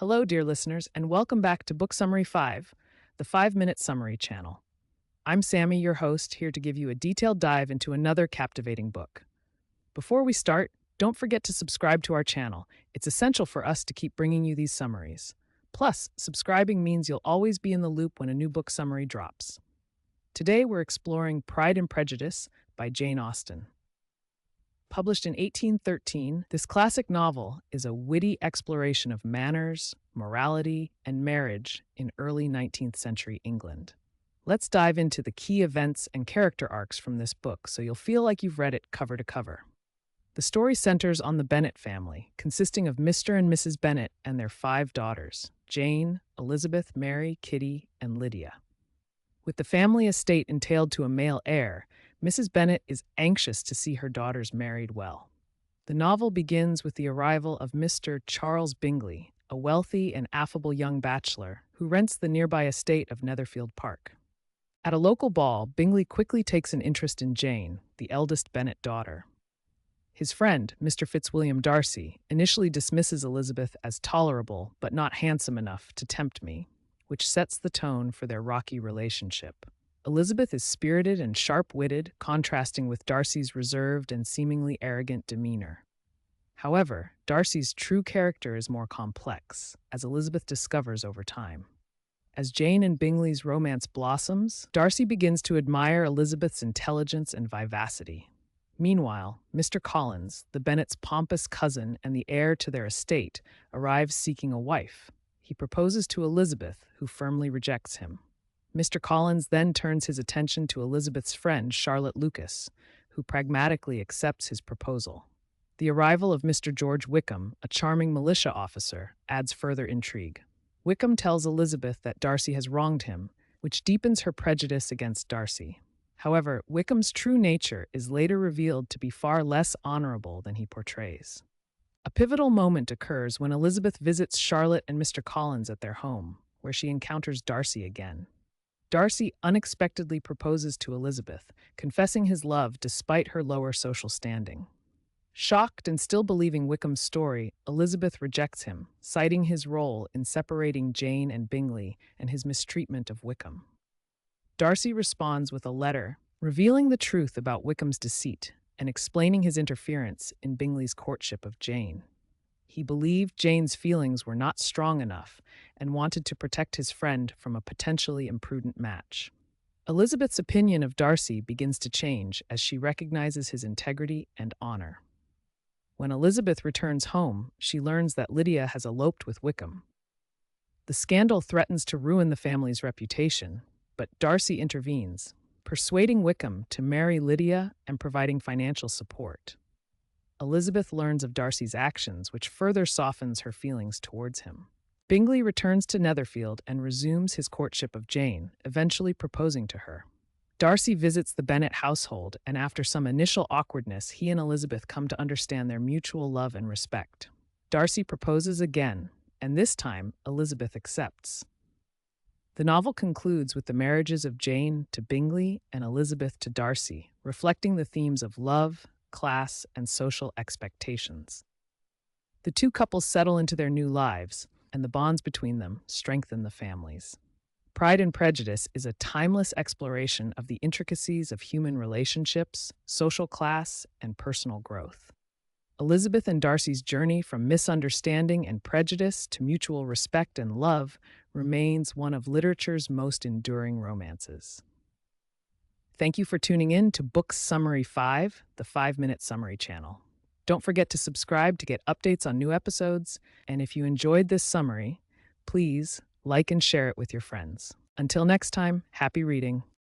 Hello, dear listeners, and welcome back to Book Summary 5, the 5-minute summary channel. I'm Sammy, your host, here to give you a detailed dive into another captivating book. Before we start, don't forget to subscribe to our channel. It's essential for us to keep bringing you these summaries. Plus, subscribing means you'll always be in the loop when a new book summary drops. Today, we're exploring Pride and Prejudice by Jane Austen. Published in 1813, this classic novel is a witty exploration of manners, morality, and marriage in early 19th century England. Let's dive into the key events and character arcs from this book so you'll feel like you've read it cover to cover. The story centers on the Bennet family, consisting of Mr. and Mrs. Bennet and their 5 daughters, Jane, Elizabeth, Mary, Kitty, and Lydia. With the family estate entailed to a male heir, Mrs. Bennet is anxious to see her daughters married well. The novel begins with the arrival of Mr. Charles Bingley, a wealthy and affable young bachelor who rents the nearby estate of Netherfield Park. At a local ball, Bingley quickly takes an interest in Jane, the eldest Bennet daughter. His friend, Mr. Fitzwilliam Darcy, initially dismisses Elizabeth as tolerable but not handsome enough to tempt me, which sets the tone for their rocky relationship. Elizabeth is spirited and sharp-witted, contrasting with Darcy's reserved and seemingly arrogant demeanor. However, Darcy's true character is more complex, as Elizabeth discovers over time. As Jane and Bingley's romance blossoms, Darcy begins to admire Elizabeth's intelligence and vivacity. Meanwhile, Mr. Collins, the Bennets' pompous cousin and the heir to their estate, arrives seeking a wife. He proposes to Elizabeth, who firmly rejects him. Mr. Collins then turns his attention to Elizabeth's friend, Charlotte Lucas, who pragmatically accepts his proposal. The arrival of Mr. George Wickham, a charming militia officer, adds further intrigue. Wickham tells Elizabeth that Darcy has wronged him, which deepens her prejudice against Darcy. However, Wickham's true nature is later revealed to be far less honorable than he portrays. A pivotal moment occurs when Elizabeth visits Charlotte and Mr. Collins at their home, where she encounters Darcy again. Darcy unexpectedly proposes to Elizabeth, confessing his love despite her lower social standing. Shocked and still believing Wickham's story, Elizabeth rejects him, citing his role in separating Jane and Bingley and his mistreatment of Wickham. Darcy responds with a letter, revealing the truth about Wickham's deceit and explaining his interference in Bingley's courtship of Jane. He believed Jane's feelings were not strong enough and wanted to protect his friend from a potentially imprudent match. Elizabeth's opinion of Darcy begins to change as she recognizes his integrity and honor. When Elizabeth returns home, she learns that Lydia has eloped with Wickham. The scandal threatens to ruin the family's reputation, but Darcy intervenes, persuading Wickham to marry Lydia and providing financial support. Elizabeth learns of Darcy's actions, which further softens her feelings towards him. Bingley returns to Netherfield and resumes his courtship of Jane, eventually proposing to her. Darcy visits the Bennet household, and after some initial awkwardness, he and Elizabeth come to understand their mutual love and respect. Darcy proposes again, and this time, Elizabeth accepts. The novel concludes with the marriages of Jane to Bingley and Elizabeth to Darcy, reflecting the themes of love, class, and social expectations. The two couples settle into their new lives, and the bonds between them strengthen the families. Pride and Prejudice is a timeless exploration of the intricacies of human relationships, social class, and personal growth. Elizabeth and Darcy's journey from misunderstanding and prejudice to mutual respect and love remains one of literature's most enduring romances. Thank you for tuning in to Book Summary 5, the 5-minute summary channel. Don't forget to subscribe to get updates on new episodes, and if you enjoyed this summary, please like and share it with your friends. Until next time, happy reading.